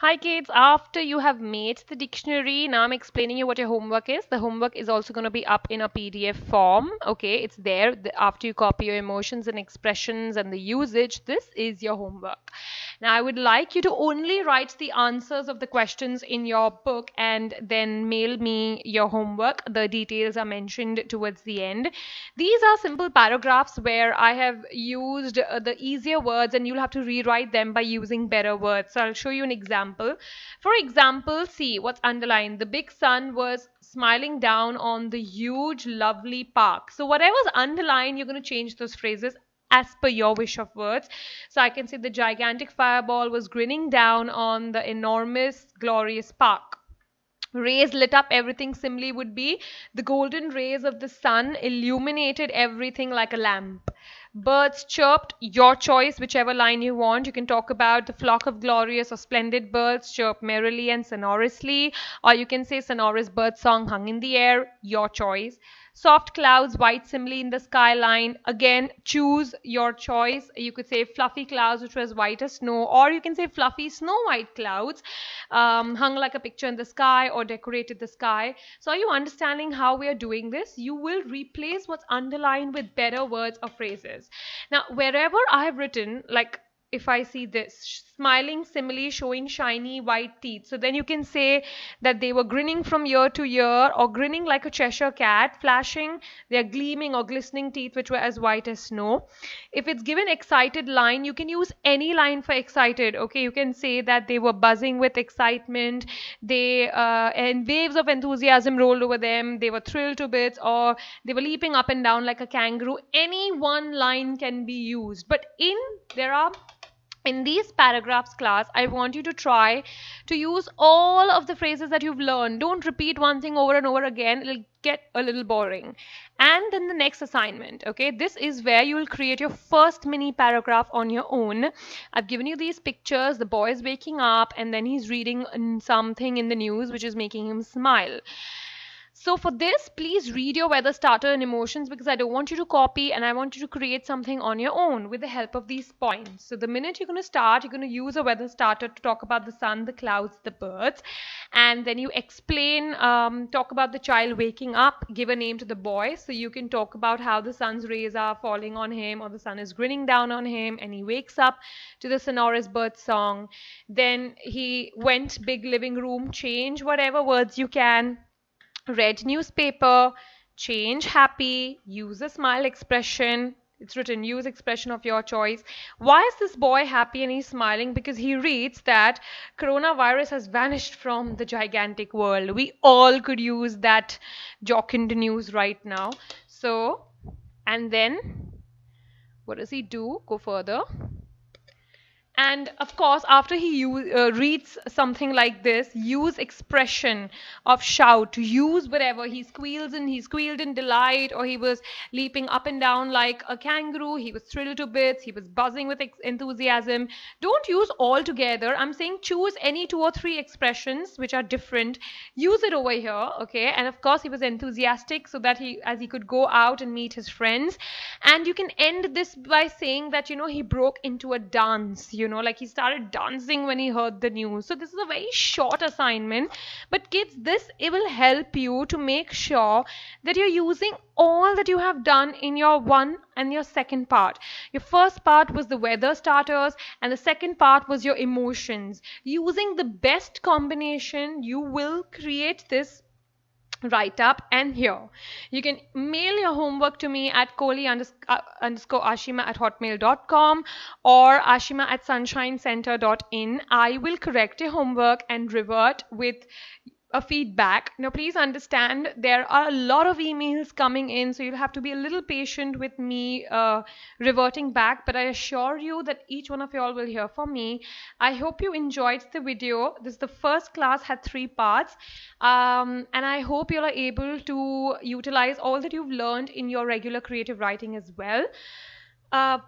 Hi kids, after you have made the dictionary, now I'm explaining you what your homework is. The homework is also going to be up in a PDF form. Okay, it's there. After you copy your emotions and expressions and the usage, this is your homework. Now I would like you to only write the answers of the questions in your book and then mail me your homework. The details are mentioned towards the end. These are simple paragraphs where I have used the easier words and you'll have to rewrite them by using better words. So I'll show you an example. For example, see what's underlined. The big sun was smiling down on the huge, lovely park. So whatever's underlined, you're going to change those phrases as per your wish of words. So I can say the gigantic fireball was grinning down on the enormous, glorious park. Rays lit up everything simply would be the golden rays of the sun illuminated everything like a lamp. Birds chirped, your choice, whichever line you want. You can talk about the flock of glorious or splendid birds chirp merrily and sonorously, or you can say sonorous bird song hung in the air, your choice. Soft clouds, white simile in the skyline. Again, choose your choice. You could say fluffy clouds, which was white as snow, or you can say fluffy snow white clouds hung like a picture in the sky or decorated the sky. So, are you understanding how we are doing this? You will replace what's underlined with better words or phrases. Now, wherever I have written, like if I see this smiling simile showing shiny white teeth, so then you can say that they were grinning from ear to ear or grinning like a Cheshire cat, flashing their gleaming or glistening teeth, which were as white as snow. If it's given excited line, you can use any line for excited. Okay, you can say that they were buzzing with excitement, they and waves of enthusiasm rolled over them, they were thrilled to bits, or they were leaping up and down like a kangaroo. Any one line can be used, but there are in these paragraphs class, I want you to try to use all of the phrases that you've learned. Don't repeat one thing over and over again, it'll get a little boring. And then the next assignment, okay, this is where you will create your first mini paragraph on your own. I've given you these pictures. The boy is waking up and then he's reading something in the news which is making him smile. So for this, please read your weather starter and emotions, because I don't want you to copy and I want you to create something on your own with the help of these points. So the minute you're going to start, you're going to use a weather starter to talk about the sun, the clouds, the birds. And then you explain, talk about the child waking up, give a name to the boy. So you can talk about how the sun's rays are falling on him or the sun is grinning down on him and he wakes up to the sonorous bird song. Then he went big living room, change whatever words you can. Read newspaper, change happy, use a smile expression. It's written use expression of your choice. Why is this boy happy and he's smiling? Because he reads that coronavirus has vanished from the gigantic world. We all could use that jocund news right now. So, and then what does he do? Go further. And of course, after he reads something like this, use expression of shout. To use whatever he squealed in delight, or he was leaping up and down like a kangaroo. He was thrilled to bits. He was buzzing with enthusiasm. Don't use all together. I'm saying choose any two or three expressions which are different. Use it over here, okay? And of course, he was enthusiastic so that as he could go out and meet his friends. And you can end this by saying that he broke into a dance, like he started dancing when he heard the news. So this is a very short assignment, but kids, it will help you to make sure that you're using all that you have done in your one and your second part. Your first part was the weather starters and the second part was your emotions. Using the best combination, you will create this write up. And here you can mail your homework to me at kohli _ashima@hotmail.com or ashima@sunshinecenter.in. I will correct your homework and revert with a feedback. Now please understand there are a lot of emails coming in, so you'll have to be a little patient with me reverting back, but I assure you that each one of y'all will hear from me. I hope you enjoyed the video. This is the first class, had 3 parts, and I hope you are able to utilize all that you've learned in your regular creative writing as well.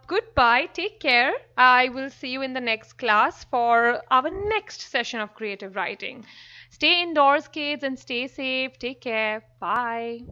Goodbye, take care. I will see you in the next class for our next session of creative writing. Stay indoors, kids, and stay safe. Take care. Bye.